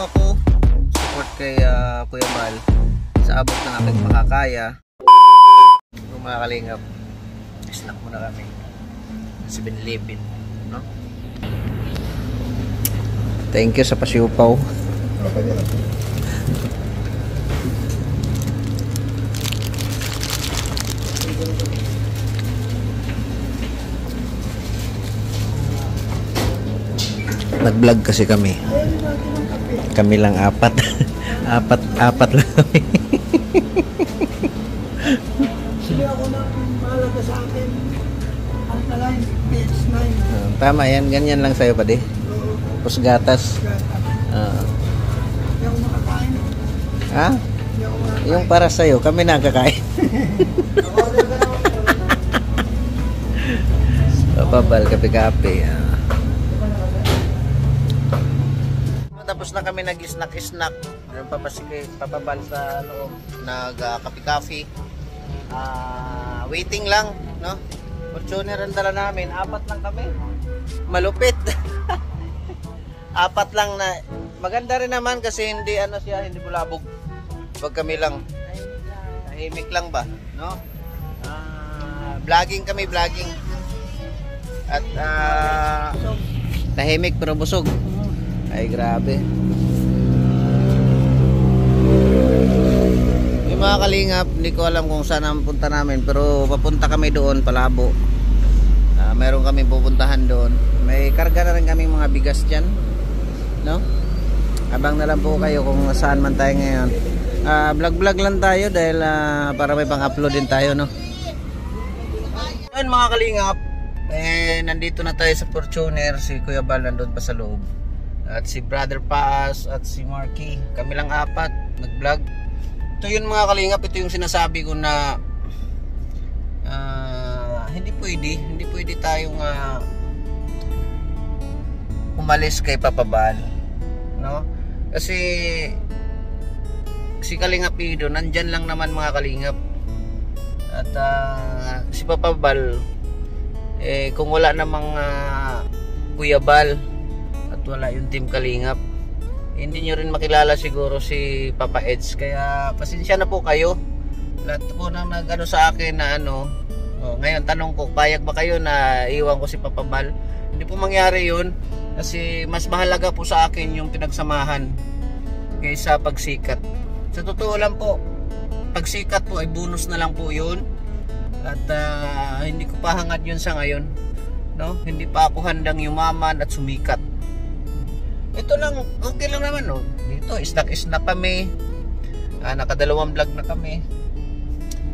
ako. Support kay Kuya Bal sa abot ng aking makakaya. Kung mga kalingap, snack muna kami. 7-Eleven, no? Thank you sa pasiupaw. Nag-vlog kasi kami. Kami lang apat. apat lang kami. Sige ako na mahalaga sa akin. Alkaline PH9. Tama yan, ganyan lang sa'yo pa di. Pusgatas. Hindi ako makakain. Ha? Yung para sa'yo, kami nakakain. Papabal, kape-kape. Tapos na kami nag-snack. Papabal sa loob. Nag-kape-kape. Waiting lang, no? Fortuner ang dala namin. 4 lang kami. Malupit. 4 lang na. Maganda rin naman kasi hindi hindi bulabog. Wag kami lang. Tahimik lang ba, no? Vlogging kami, vlogging. At tahimik pero busog. Ay grabe. Yung mga kalingap, hindi ko alam kung saan ang punta namin, pero papunta kami doon, Palabo. Meron kami pupuntahan doon. May karga na rin kami mga bigas dyan, no? Abang na lang po kayo kung saan man tayo ngayon. Vlog lang tayo dahil para may pang-upload din tayo, no? Ayun mga kalingap, nandito na tayo sa Fortuner. Si Kuya Bal nandun pa sa loob. At si Brother Paas at si Marky. Kami lang 4 nag-vlog. Ito yun mga kalingap, ito yung sinasabi ko na hindi pwede tayong umalis kay Papa Bal, no? Kasi si Kalingap Ido nandyan lang naman mga kalingap. At si Papa Bal kung wala namang Kuya Bal at wala yung Team Kalingap, hindi nyo rin makilala siguro si Papa Eds. Kaya pasensya na po kayo. Lahat po nang nag-ano sa akin na ngayon tanong ko, payag ba kayo na iwan ko si Papa Bal? Hindi po mangyari yun. Kasi mas mahalaga po sa akin yung pinagsamahan kaysa pagsikat. Sa totoo lang po, pagsikat po ay bonus na lang po yun. At hindi ko pa hangad yun sa ngayon, no? Hindi pa ako handang yumaman at sumikat. Ito lang, okay lang naman, no? Dito, snack kami. Nakadalawang vlog na kami.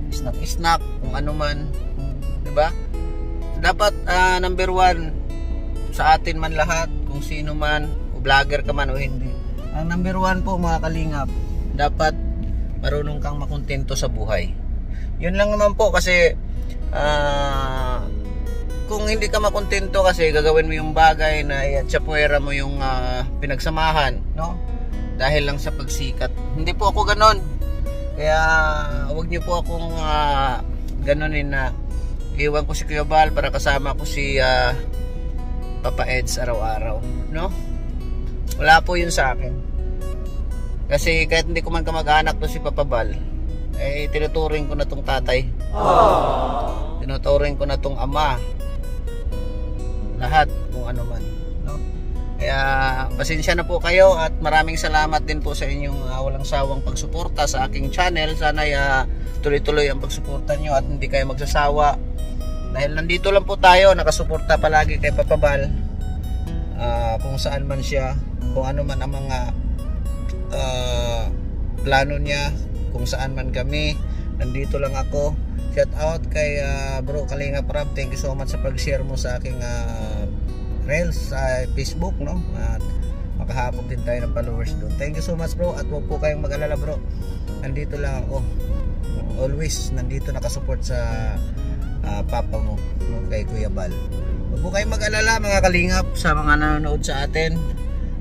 Snack, kung ano man. Diba? Dapat, number 1, sa atin man lahat, kung sino man, o vlogger ka man o hindi. Ang number 1 po, mga kalingap, dapat marunong kang makontento sa buhay. Yun lang naman po, kasi, kung hindi ka makontento kasi gagawin mo yung bagay na iatsapuera mo yung pinagsamahan, no? Dahil lang sa pagsikat. Hindi po ako ganon. Kaya wag niyo po akong ganonin na iwan ko si Kuya Bal para kasama ko si Papa Eds araw-araw, no? Wala po yun sa akin. Kasi kahit hindi ko man kamag-anak to si Papa Bal, tinuturing ko na tong tatay. Tinuturing ko na tong ama. Lahat kung ano man, no? Kaya pasensya na po kayo at maraming salamat din po sa inyong walang sawang pagsuporta sa aking channel. Sana tuloy-tuloy ang pagsuporta nyo at hindi kayo magsasawa. Dahil nandito lang po tayo, nakasuporta palagi kay Papa Bal. Kung saan man siya, kung ano man ang mga plano niya, kung saan man kami, nandito lang ako. Shout out kay Bro Kalingap Rab. Thank you so much sa pag-share mo sa aking reels sa Facebook, no? At makahapon din tayo ng followers doon. Thank you so much, bro. At huwag po kayong mag-alala, bro. Nandito lang ako. Always nandito nakasupport sa papa mo, no? Kay Kuya Bal. Huwag po kayong mag-alala, mga kalingap, sa mga nanonood sa atin.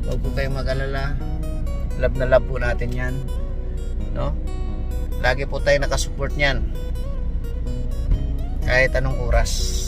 Huwag po kayong mag-alala. Love na love po natin yan, no? Lagi po tayo nakasupport niyan kahit anong oras.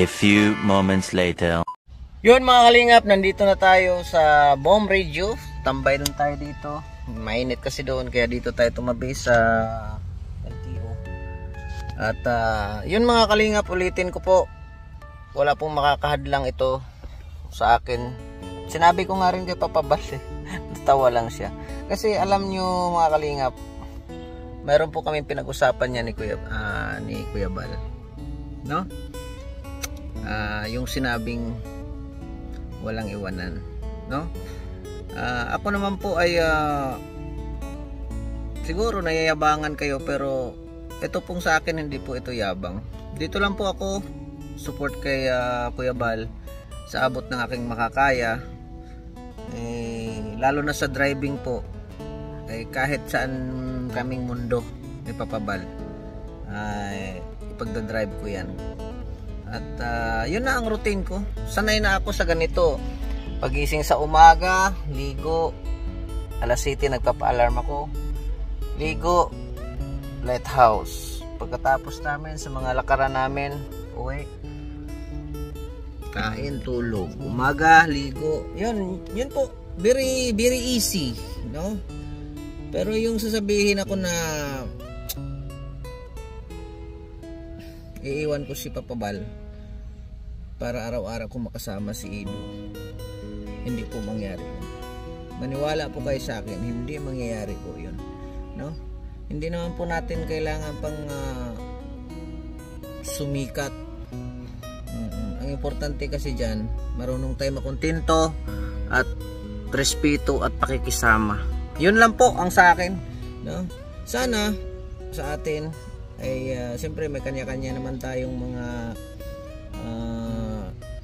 few moments later. Yun mga kalingap, nandito na tayo sa Bomb Radio. Tambay lang tayo dito. Mainit kasi doon, kaya dito tayo tumabi sa LTO. At yun mga kalingap, ulitin ko po, wala pong makakahadlang ito sa akin. Sinabi ko nga rin kay Papa Bal tawa lang siya. Kasi alam nyo mga kalingap, mayroon po kami pinag-usapan niya ni Kuya Bal, no? Yung sinabing walang iwanan, no? Ako naman po ay siguro nayayabangan kayo, pero ito pong sa akin hindi po ito yabang. Dito lang po ako support kay Kuya Bal sa abot ng aking makakaya, lalo na sa driving po, kahit saan kaming mundo ni Papa Bal, ipagdadrive ko yan. At yun na ang routine ko. Sanay na ako sa ganito. Pagising sa umaga, ligo, alas 7 nagpapa-alarm ako, ligo, lighthouse. Pagkatapos namin sa mga lakaran namin, uwi, kain, tulog, umaga, ligo. Yun po, very easy, no? Pero yung sasabihin ako na iiwan ko si Papa Bal para araw-araw ko makasama si Ido, hindi po mangyari yun. Maniwala po kayo sa akin, hindi mangyayari po yun, no? Hindi naman po natin kailangan pang sumikat. Ang importante kasi dyan, marunong tayo makontento at respeto at pakikisama. Yun lang po ang sa akin, no? Sana sa atin ay siyempre may kanya-kanya naman tayong mga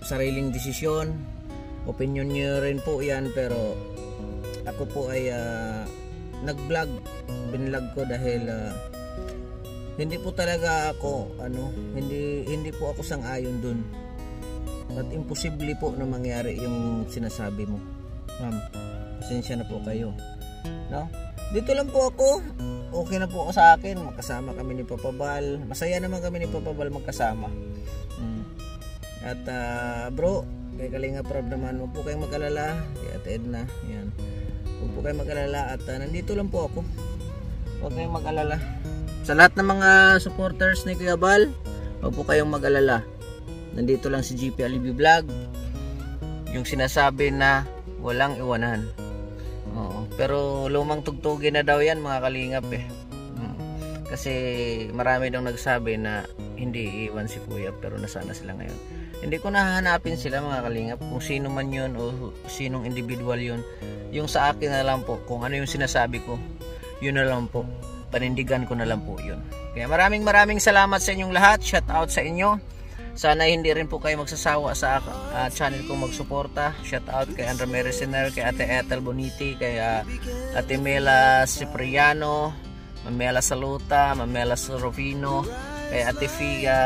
sariling desisyon, opinion nyo rin po yan, pero ako po ay binlog ko dahil hindi po talaga ako hindi po ako sang-ayon dun, at imposible po na mangyari yung sinasabi mo. Ma'am, pasensya na po kayo, no? Dito lang po ako, okay na po ako sa akin, magkasama kami ni Papa Bal, masaya naman kami ni Papa Bal magkasama. At bro, kay Kalinga Prab naman, huwag po kayong mag-alala, kay Ate Edna, yan, huwag po kayong mag-alala, at nandito lang po ako, huwag kayong mag-alala. Sa lahat ng mga supporters ni Kuya Bal, huwag po kayong mag-alala, nandito lang si GP Alibi Vlog, yung sinasabi na walang iwanan. Oo, pero lumang tugtugin na daw yan mga kalingap kasi marami daw nagsabi na hindi iiwan si Kuya, pero nasana sila ngayon. Hindi ko nahahanapin sila mga kalingap, kung sino man yun o sinong individual yun. Yung sa akin na lang po, kung ano yung sinasabi ko, yun na lang po, panindigan ko na lang po yun. Kaya maraming salamat sa inyong lahat, shout out sa inyo. Sana hindi rin po kayo magsasawa sa channel ko magsuporta. Shout out kay Andra Meresiner, kay Ate Ethel Boniti, kay Ate Mela Cipriano, Mamela Saluta, Mamela Sorofino, kay Ate Fia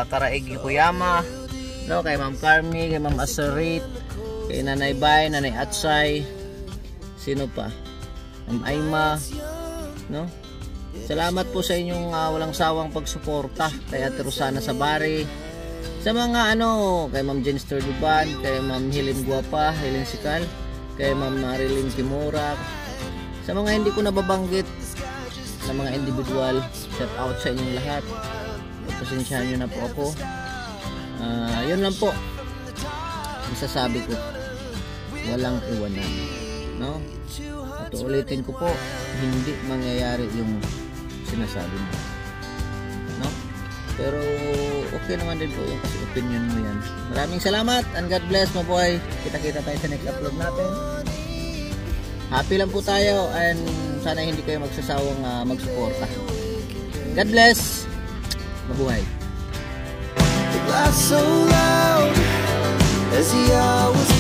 Karaig Yokoyama, no, kay Ma'am Carmi, kay Ma'am Asarit, kay Nanay Bay, Nanay Atsay, sino pa? Ma'am Aima, no? Salamat po sa inyong walang sawang pagsuporta, kay Ate Rosana Sabari, sa mga kay Ma'am Jen Sturduban, kay Ma'am Helen Guapa, Helen Sikal, kay Ma'am Marilyn Kimura, sa mga hindi ko nababanggit na mga individual, shout out sa inyong lahat. Pasensyahan nyo na po ako. Yun lang po ang sasabi ko, walang iwanan, no? At ulitin ko po, hindi mangyayari yung sinasabi mo, no? Pero okay naman din po yung kasi opinion mo yan. Maraming salamat and God bless, mabuhay. Kita-kita tayo sa next upload natin. Happy lang po tayo, and sana hindi kayo magsasawang magsuporta. God bless, mabuhay. So loud as he always